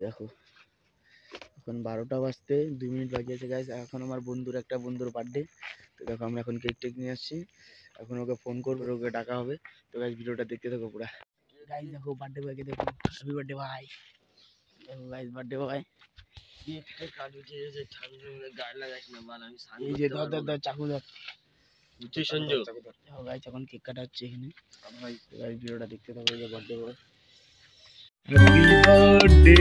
দেখো এখন 12টা বাজতে 2 মিনিট বাকি আছে গাইস। এখন আমার একটা বন্ধুর বার্থডে। তো দেখো আমরা এখন কেক টেক নিয়ে আসছি। এখন ওকে ফোন করবো, ওকে ডাকা হবে। তো গাইস ভিডিওটা দেখতে থাকো পুরা। গাইস দেখো বার্থডে বয়কে দেখো, হ্যাপি বার্থডে ভাই। দেখো গাইস বার্থডে বয় কেকটা কাটু যে ঠান্ডা গায়ে লাগাইস না মাল আমি এই যে ধর চাকু ধর বুঝছিস সঞ্জু। দেখো গাইস এখন কেক কাটা হচ্ছে এখানে। গাইস ভিডিওটা দেখতে থাকো। এই যে বার্থডে বয়, হ্যাপি বার্থডে